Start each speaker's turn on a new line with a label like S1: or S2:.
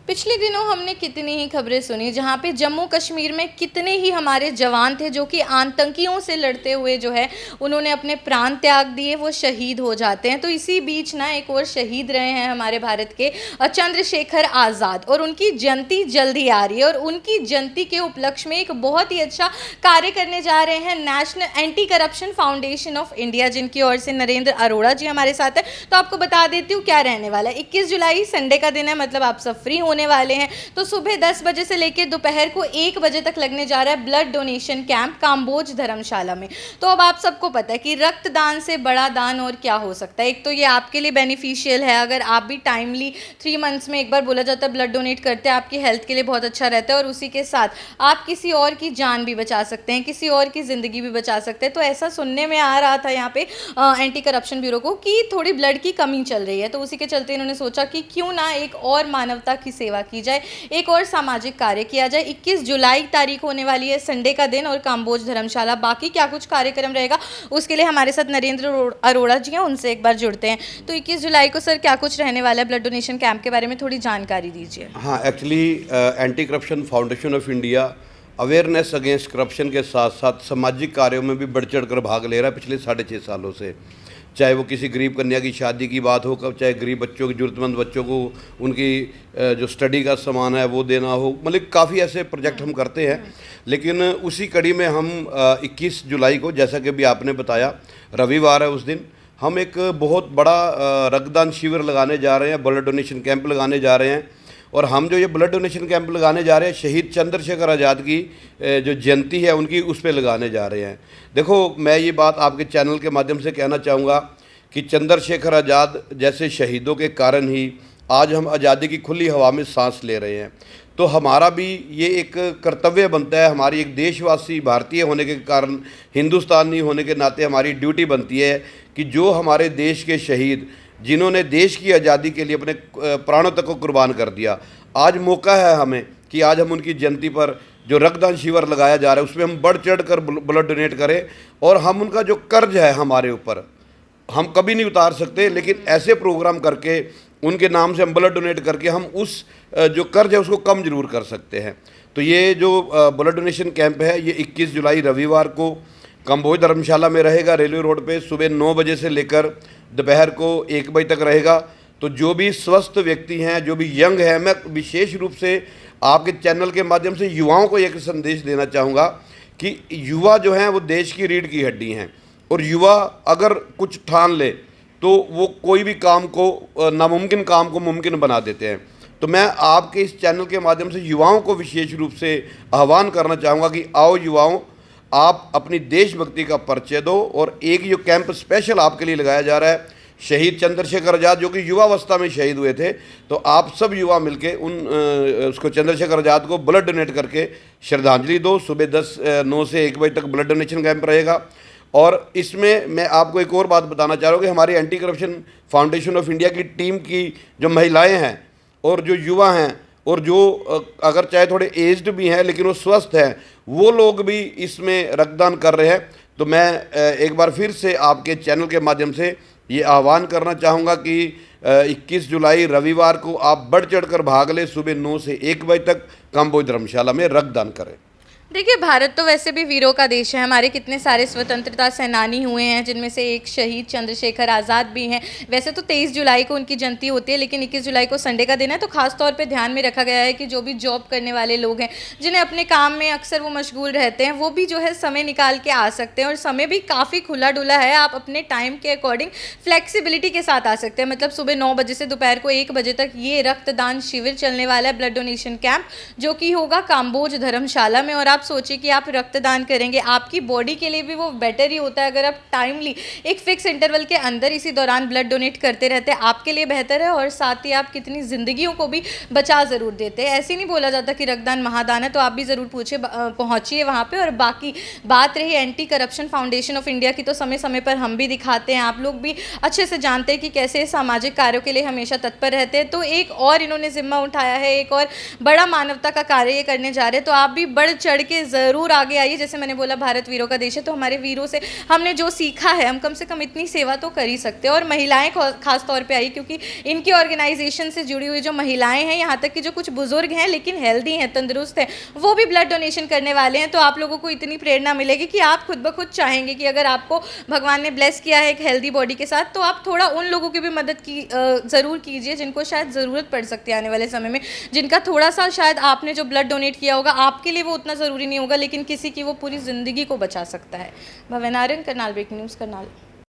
S1: पिछले दिनों हमने कितनी ही खबरें सुनी जहां पे जम्मू कश्मीर में कितने ही हमारे जवान थे जो कि आतंकियों से लड़ते हुए जो है उन्होंने अपने प्राण त्याग दिए, वो शहीद हो जाते हैं। तो इसी बीच ना एक और शहीद रहे हैं हमारे भारत के चंद्रशेखर आज़ाद, और उनकी जयंती जल्दी आ रही है और उनकी जयंती के उपलक्ष्य में एक बहुत ही अच्छा कार्य करने जा रहे हैं national anti corruption foundation of India, जिनकी ओर से नरेंद्र अरोड़ा जी हमारे साथ है। तो आपको बता देती हूँ क्या रहने वाला है। 21 जुलाई संडे का दिन है, मतलब आप सब फ्री होने वाले हैं। तो सुबह 10 बजे से लेकर दोपहर को 1 बजे तक लगने जा रहा है ब्लड डोनेशन कैंप काम्बोज धर्मशाला में। तो अब आप सबको पता है कि रक्तदान से बड़ा दान और क्या हो सकता है। एक तो ये आपके लिए बेनिफिशियल है, अगर आप भी टाइमली 3 मंथ्स में एक बार बोला जाता है ब्लड डोनेट करते हैं, आपकी हेल्थ के लिए बहुत अच्छा रहता है, और उसी के साथ आप किसी और की जान भी बचा सकते हैं, किसी और की ज़िंदगी भी बचा सकते हैं। तो ऐसा सुनने में आ रहा था यहाँ पे एंटी करप्शन ब्यूरो को कि थोड़ी ब्लड की कमी चल रही है, तो उसी के चलते इन्होंने सोचा कि क्यों ना एक और मानवता की सेवा की जाए, एक और सामाजिक कार्य किया जाए। 21 जुलाई तारीख होने वाली है, संडे का दिन, और काम्बोज धर्मशाला। बाकी क्या कुछ कार्यक्रम रहेगा उसके लिए हमारे साथ नरेंद्र अरोड़ा जी हैं, उनसे एक बार जुड़ते हैं। तो 21 जुलाई को सर क्या कुछ रहने वाला है ब्लड डोनेशन कैंप के बारे में थोड़ी जानकारी दीजिए।
S2: हाँ, actually anti corruption foundation of India awareness against corruption के साथ साथ सामाजिक कार्यों में भी बढ़ चढ़ कर भाग ले रहा है पिछले 6.5 सालों से। चाहे वो किसी गरीब कन्या की शादी की बात हो, चाहे गरीब बच्चों की, ज़रूरतमंद बच्चों को उनकी जो स्टडी का सामान है वो देना हो, मतलब काफ़ी ऐसे प्रोजेक्ट हम करते हैं। लेकिन उसी कड़ी में हम 21 जुलाई को, जैसा कि भी आपने बताया, रविवार है, उस दिन हम एक बहुत बड़ा रक्तदान शिविर लगाने जा रहे हैं, ब्लड डोनेशन कैंप लगाने जा रहे हैं। और हम जो ये ब्लड डोनेशन कैंप लगाने जा रहे हैं, शहीद चंद्रशेखर आज़ाद की जो जयंती है उनकी, उस पर लगाने जा रहे हैं। देखो, मैं ये बात आपके चैनल के माध्यम से कहना चाहूँगा कि चंद्रशेखर आज़ाद जैसे शहीदों के कारण ही आज हम आज़ादी की खुली हवा में सांस ले रहे हैं। तो हमारा भी ये एक कर्तव्य बनता है, हमारी एक देशवासी भारतीय होने के कारण, हिंदुस्तानी होने के नाते हमारी ड्यूटी बनती है कि जो हमारे देश के शहीद, जिन्होंने देश की आज़ादी के लिए अपने प्राणों तक को कुर्बान कर दिया, आज मौका है हमें कि आज हम उनकी जयंती पर जो रक्तदान शिविर लगाया जा रहा है उसमें हम बढ़ चढ़ कर ब्लड डोनेट करें। और हम उनका जो कर्ज है हमारे ऊपर, हम कभी नहीं उतार सकते, लेकिन ऐसे प्रोग्राम करके उनके नाम से हम ब्लड डोनेट करके हम उस जो कर्ज है उसको कम जरूर कर सकते हैं। तो ये जो ब्लड डोनेशन कैंप है ये 21 जुलाई रविवार को काम्बोज धर्मशाला में रहेगा, रेलवे रोड पे, सुबह 9 बजे से लेकर दोपहर को 1 बजे तक रहेगा। तो जो भी स्वस्थ व्यक्ति हैं, जो भी यंग हैं, मैं विशेष रूप से आपके चैनल के माध्यम से युवाओं को एक संदेश देना चाहूँगा कि युवा जो हैं वो देश की रीढ़ की हड्डी हैं, और युवा अगर कुछ ठान ले तो वो कोई भी काम को, नामुमकिन काम को मुमकिन बना देते हैं। तो मैं आपके इस चैनल के माध्यम से युवाओं को विशेष रूप से आह्वान करना चाहूँगा कि आओ युवाओं, आप अपनी देशभक्ति का परिचय दो। और एक जो कैंप स्पेशल आपके लिए लगाया जा रहा है, शहीद चंद्रशेखर आज़ाद जो कि युवावस्था में शहीद हुए थे, तो आप सब युवा मिलके उसको चंद्रशेखर आज़ाद को ब्लड डोनेट करके श्रद्धांजलि दो। सुबह 9 से 1 बजे तक ब्लड डोनेशन कैंप रहेगा। और इसमें मैं आपको एक और बात बताना चाह रहा हूँ कि हमारी anti corruption foundation of India की टीम की जो महिलाएं हैं और जो युवा हैं, और जो अगर चाहे थोड़े एज्ड भी हैं लेकिन वो स्वस्थ हैं, वो लोग भी इसमें रक्तदान कर रहे हैं। तो मैं एक बार फिर से आपके चैनल के माध्यम से ये आह्वान करना चाहूँगा कि 21 जुलाई रविवार को आप बढ़ चढ़ कर भाग लें, सुबह 9 से 1 बजे तक काम्बोज धर्मशाला में रक्तदान करें।
S1: देखिए, भारत तो वैसे भी वीरों का देश है। हमारे कितने सारे स्वतंत्रता सेनानी हुए हैं, जिनमें से एक शहीद चंद्रशेखर आज़ाद भी हैं। वैसे तो 23 जुलाई को उनकी जयंती होती है, लेकिन 21 जुलाई को संडे का दिन है, तो खास तौर पे ध्यान में रखा गया है कि जो भी जॉब करने वाले लोग हैं, जिन्हें अपने काम में अक्सर वो मशगूल रहते हैं, वो भी जो है समय निकाल के आ सकते हैं। और समय भी काफ़ी खुला डुला है, आप अपने टाइम के अकॉर्डिंग फ्लेक्सिबिलिटी के साथ आ सकते हैं। मतलब सुबह 9 बजे से दोपहर को 1 बजे तक ये रक्तदान शिविर चलने वाला है, ब्लड डोनेशन कैंप, जो कि होगा काम्बोज धर्मशाला में। और आप सोचिए कि आप रक्तदान करेंगे, आपकी बॉडी के लिए भी वो बेटर ही होता है। अगर आप टाइमली एक फिक्स इंटरवल के अंदर इसी दौरान ब्लड डोनेट करते रहते हैं, आपके लिए बेहतर है, और साथ ही आप कितनी ज़िंदगियों को भी बचा ज़रूर देते हैं। ऐसे नहीं बोला जाता कि रक्तदान महादान है, तो आप भी ज़रूर पूछिए, पहुँचिए वहाँ पे। और बाकी बात रही anti corruption foundation of India की, तो समय समय पर हम भी दिखाते हैं, आप लोग भी अच्छे से जानते हैं कि कैसे सामाजिक कार्यों के लिए हमेशा तत्पर रहते हैं। तो एक और इन्होंने जिम्मा उठाया है, एक और बड़ा मानवता का कार्य ये करने जा रहे हैं, तो आप भी बढ़ चढ़ के ज़रूर आगे आइए। जैसे मैंने बोला भारत वीरों का देश है, तो हमारे वीरों से हमने जो सीखा है, हम कम से कम इतनी सेवा तो कर ही सकते हैं। और महिलाएं खास तौर पे आई, क्योंकि इनकी ऑर्गेनाइजेशन से जुड़ी हुई जो महिलाएं हैं, यहाँ तक कि जो कुछ बुजुर्ग हैं लेकिन हेल्दी हैं, तंदुरुस्त हैं, वो भी ब्लड डोनेशन करने वाले हैं। तो आप लोगों को इतनी प्रेरणा मिलेगी कि आप खुद ब खुद चाहेंगे कि अगर आपको भगवान ने ब्लेस किया है एक हेल्दी बॉडी के साथ, तो आप थोड़ा उन लोगों की भी मदद की ज़रूर कीजिए जिनको शायद ज़रूरत पड़ सकती है आने वाले समय में, जिनका थोड़ा सा शायद आपने जो ब्लड डोनेट किया होगा आपके लिए वो उतना ज़रूरी नहीं होगा, लेकिन किसी की वो पूरी ज़िंदगी को बचा सकता है। भवनारन, करनाल ब्रेकिंग न्यूज़, करनाल।